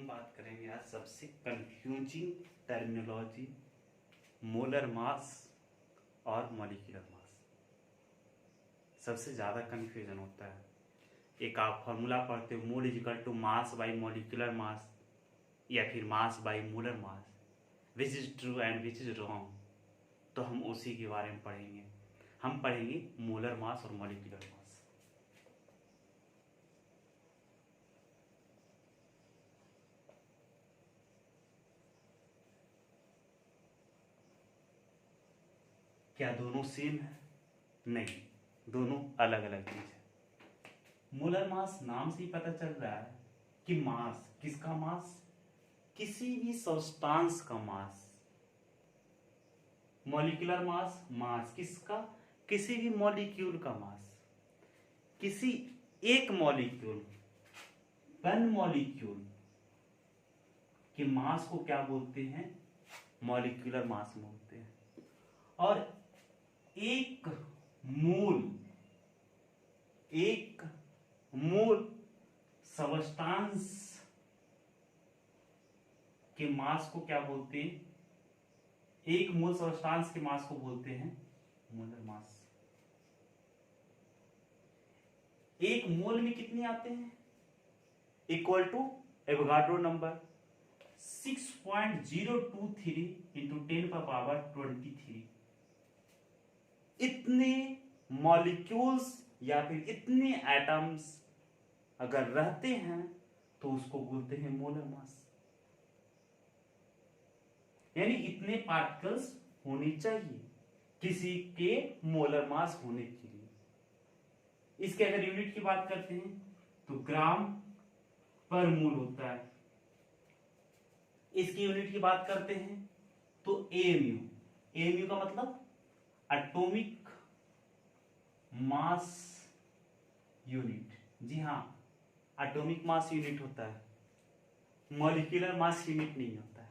बात करेंगे आज सबसे कंफ्यूजिंग टर्मिनोलॉजी मोलर मास और मॉलिक्यूलर मास। सबसे ज़्यादा कंफ्यूजन होता है। एक आप फॉर्मूला पढ़ते हो, mole equal to mass by molecular mass या फिर mass by molar mass, which is true and which is wrong. तो हम उसी के बारे में पढ़ेंगे। हम पढ़ेंगे मोलर मास और मॉलिक्यूलर मास। क्या दोनों सेम है? नहीं, दोनों अलग अलग चीज है। मोलर मास नाम से ही पता चल रहा है कि मास, किसका मास? किसी भी सब्सटेंस का मास। मॉलिक्यूलर मास, मास किसका? किसी भी मॉलिक्यूल का मास। किसी एक मॉलिक्यूल, वन मॉलिक्यूल के मास को क्या बोलते हैं? मॉलिक्यूलर मास बोलते हैं। और एक मोल सबस्टांस के मास को क्या बोलते हैं? एक मोल सबस्टांस के मास को बोलते हैं मोलर मास। एक मोल में कितने आते हैं? Equal to Avogadro number 6.023 into 10⁻23। इतने मॉलिक्यूल्स या फिर इतने एटम्स अगर रहते हैं तो उसको बोलते हैं मोलर मास। यानी इतने पार्टिकल्स होने चाहिए किसी के मोलर मास होने के लिए। इसके अगर यूनिट की बात करते हैं तो ग्राम पर मोल होता है। इसकी यूनिट की बात करते हैं तो एएमयू। एएमयू का मतलब एटॉमिक मास यूनिट। जी हाँ, एटॉमिक मास यूनिट होता है, मॉलिक्यूलर मास यूनिट नहीं होता है।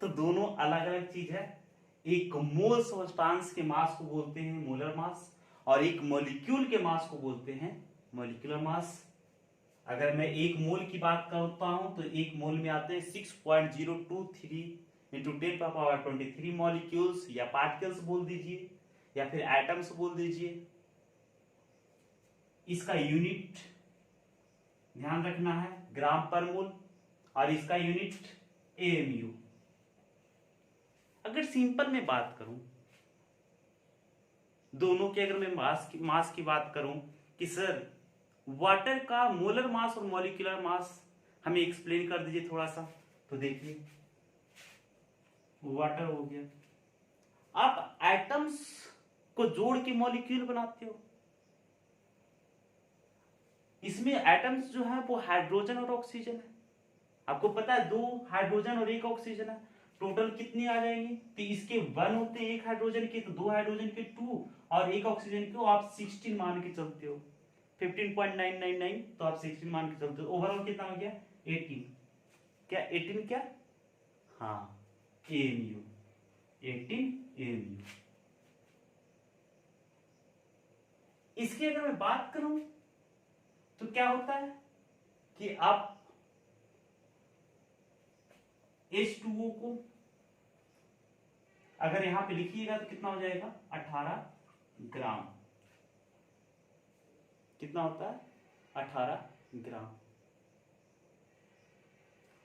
तो दोनों अलग अलग चीज है। एक मोल सब्सटेंस के मास को बोलते हैं मोलर मास और एक मॉलिक्यूल के मास को बोलते हैं मॉलिक्यूलर मास। अगर मैं एक मोल की बात करता हूं तो एक मोल में आते हैं 6.023 इंटू 10⁻23 मॉलिक्यूल्स या पार्टिकल्स बोल दीजिए या फिर एटम्स बोल दीजिए। इसका यूनिट ध्यान रखना है ग्राम पर मोल और इसका यूनिट एएमयू। अगर सिंपल में बात करूं दोनों के, अगर मैं मास की बात करूं कि सर वाटर का मोलर मास और मॉलिक्यूलर मास हमें एक्सप्लेन कर दीजिए थोड़ा सा, तो देखिए वाटर हो गया। आप एटम्स को जोड़ के मॉलिक्यूल बनाते हो। इसमें एटम्स जो है वो हाइड्रोजन और ऑक्सीजन है। आपको पता है 2 हाइड्रोजन और 1 ऑक्सीजन है। टोटल कितने आ जाएंगे? तो इसके 1 होते हैं 1 हाइड्रोजन के, तो 2 हाइड्रोजन के 2 और 1 ऑक्सीजन के आप 16 मान के चलते हो। 15.999 तो आप 16 मान के चलते हो। ओवरऑल कितना हो गया? 18। क्या 18 क्या? हाँ, एएमयू। 18 एएमयू। इसकी अगर मैं बात करूं तो क्या होता है कि आप H2O को अगर यहां पे लिखिएगा तो कितना हो जाएगा? 18 ग्राम। कितना होता है? 18 ग्राम।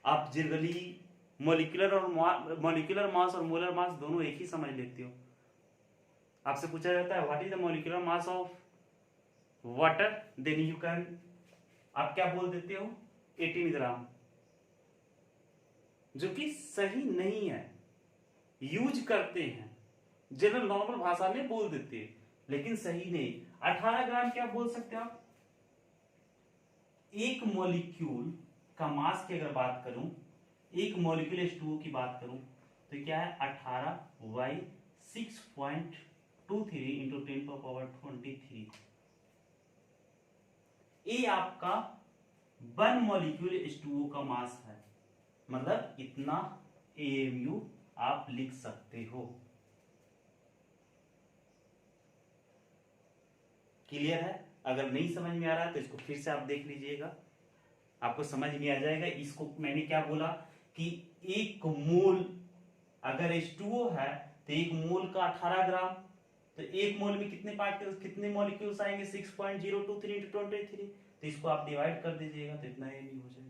आप जनरली मॉलिक्यूलर मास और मोलर मास दोनों एक ही समझ लेते हो। आपसे पूछा जाता है what is the molecular mass of water, then you can, आप क्या बोल देते हो? 18 ग्राम, जो कि सही नहीं है। यूज करते हैं जनरल नॉर्मल भाषा में बोल देते हैं लेकिन सही नहीं। 18 ग्राम क्या बोल सकते हैं आप? एक मॉलिक्यूल का मास की अगर बात करूं, एक मॉलिक्यूल H2O की बात करूं तो क्या है? 18 बाई 6.23 इंटू 10⁻23। ये आपका 1 मॉलिक्यूल H2O का मास है। मतलब इतना एएमयू आप लिख सकते हो। क्लियर है? अगर नहीं समझ में आ रहा है तो इसको फिर से आप देख लीजिएगा। आपको समझ में आ जाएगा। इसको मैंने क्या बोला कि एक मोल अगर H2O है तो एक मोल का 18 ग्राम, तो एक मोल में कितने पार्टिकल्स कितने मॉलिक्यूल्स आएंगे 6.023 × 23। तो इसको आप डिवाइड कर दीजिएगा तो इतना एम हो जाएगा।